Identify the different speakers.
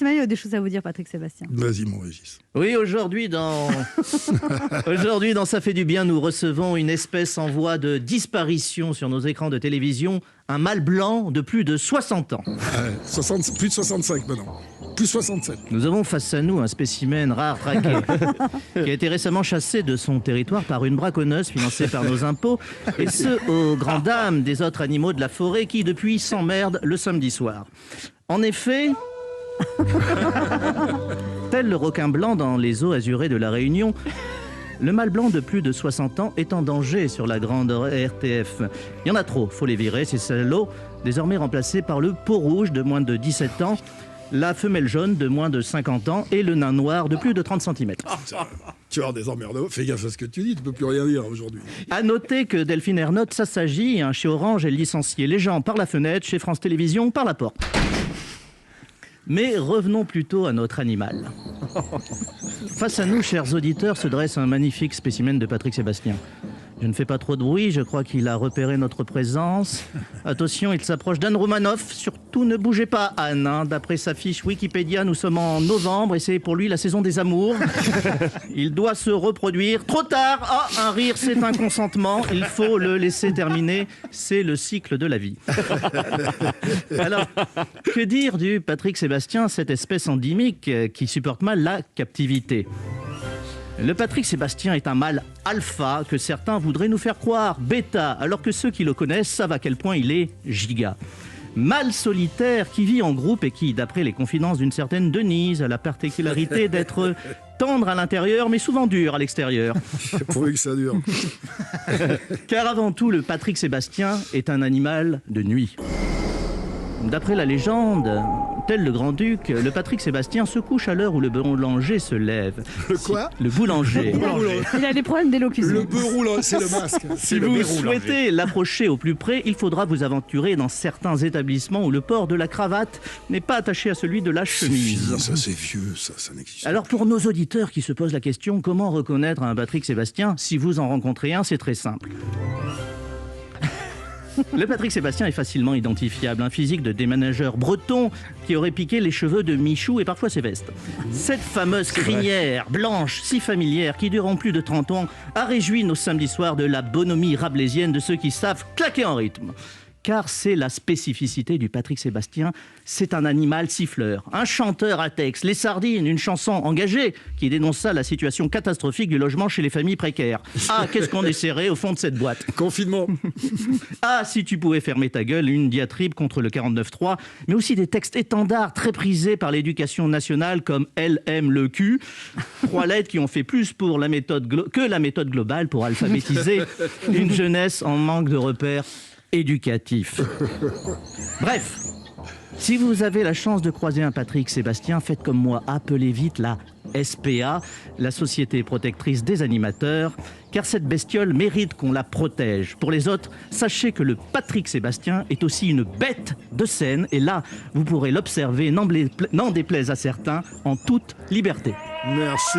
Speaker 1: Semaille a des choses à vous dire, Patrick Sébastien.
Speaker 2: Vas-y, mon Régis.
Speaker 3: Oui, aujourd'hui, dans Ça fait du bien, nous recevons une espèce en voie de disparition sur nos écrans de télévision, un mâle blanc de plus de 60 ans.
Speaker 2: Plus de 65 maintenant. Plus 67.
Speaker 3: Nous avons face à nous un spécimen rare traqué, qui a été récemment chassé de son territoire par une braconneuse financée par nos impôts, et ce, aux grandes dames des autres animaux de la forêt qui, depuis, s'emmerdent le samedi soir. En effet... Tel le requin blanc dans les eaux azurées de la Réunion, le mâle blanc de plus de 60 ans est en danger sur la grande RTF. Il y en a trop, faut les virer, ces salauds, désormais remplacés par le peau rouge de moins de 17 ans, la femelle jaune de moins de 50 ans et le nain noir de plus de 30 cm.
Speaker 2: Tu as des emmerdes. Fais gaffe à ce que tu dis, tu peux plus rien dire aujourd'hui.
Speaker 3: À noter que Delphine Ernotte s'assagit, chez Orange, elle licencie les gens par la fenêtre, chez France Télévisions par la porte. Mais revenons plutôt à notre animal. Face à nous, chers auditeurs, se dresse un magnifique spécimen de Patrick Sébastien. Je ne fais pas trop de bruit, je crois qu'il a repéré notre présence. Attention, il s'approche d'Anne Romanoff. Surtout ne bougez pas, Anne. D'après sa fiche Wikipédia, nous sommes en novembre et c'est pour lui la saison des amours. Il doit se reproduire. Trop tard. Ah, un rire, c'est un consentement. Il faut le laisser terminer. C'est le cycle de la vie. Alors, que dire du Patrick Sébastien, cette espèce endémique qui supporte mal la captivité ? Le Patrick Sébastien est un mâle alpha que certains voudraient nous faire croire bêta, alors que ceux qui le connaissent savent à quel point il est giga. Mâle solitaire qui vit en groupe et qui, d'après les confidences d'une certaine Denise, a la particularité d'être tendre à l'intérieur mais souvent dur à l'extérieur.
Speaker 2: Pourvu que ça dure.
Speaker 3: Car avant tout, le Patrick Sébastien est un animal de nuit. D'après la légende, tel le grand-duc, le Patrick Sébastien se couche à l'heure où le boulanger se lève.
Speaker 2: Le quoi ?
Speaker 3: Le boulanger.
Speaker 1: Il a des problèmes d'élocution.
Speaker 2: Le bœuf roulant, c'est le masque.
Speaker 3: Si vous souhaitez l'approcher au plus près, il faudra vous aventurer dans certains établissements où le port de la cravate n'est pas attaché à celui de la chemise.
Speaker 2: Ça c'est vieux, ça n'existe pas.
Speaker 3: Alors pour nos auditeurs qui se posent la question, comment reconnaître un Patrick Sébastien ? Si vous en rencontrez un, c'est très simple. Le Patrick Sébastien est facilement identifiable, un physique de déménageur breton qui aurait piqué les cheveux de Michou et parfois ses vestes. Cette fameuse crinière blanche, si familière, qui durant plus de 30 ans a réjoui nos samedis soirs de la bonhomie rabelaisienne de ceux qui savent claquer en rythme. Car c'est la spécificité du Patrick Sébastien, c'est un animal siffleur, un chanteur à texte, les sardines, une chanson engagée qui dénonça la situation catastrophique du logement chez les familles précaires. Ah, qu'est-ce qu'on est serré au fond de cette boîte.
Speaker 2: Confinement.
Speaker 3: Ah, si tu pouvais fermer ta gueule, une diatribe contre le 49.3, mais aussi des textes étendards très prisés par l'éducation nationale comme Elle aime le cul, 3 lettres qui ont fait plus pour la méthode que la méthode globale pour alphabétiser une jeunesse en manque de repères éducatif. Bref, si vous avez la chance de croiser un Patrick Sébastien, faites comme moi, appelez vite la SPA, la Société protectrice des animateurs, car cette bestiole mérite qu'on la protège. Pour les autres, sachez que le Patrick Sébastien est aussi une bête de scène, et là, vous pourrez l'observer, n'en déplaise à certains, en toute liberté.
Speaker 2: Merci.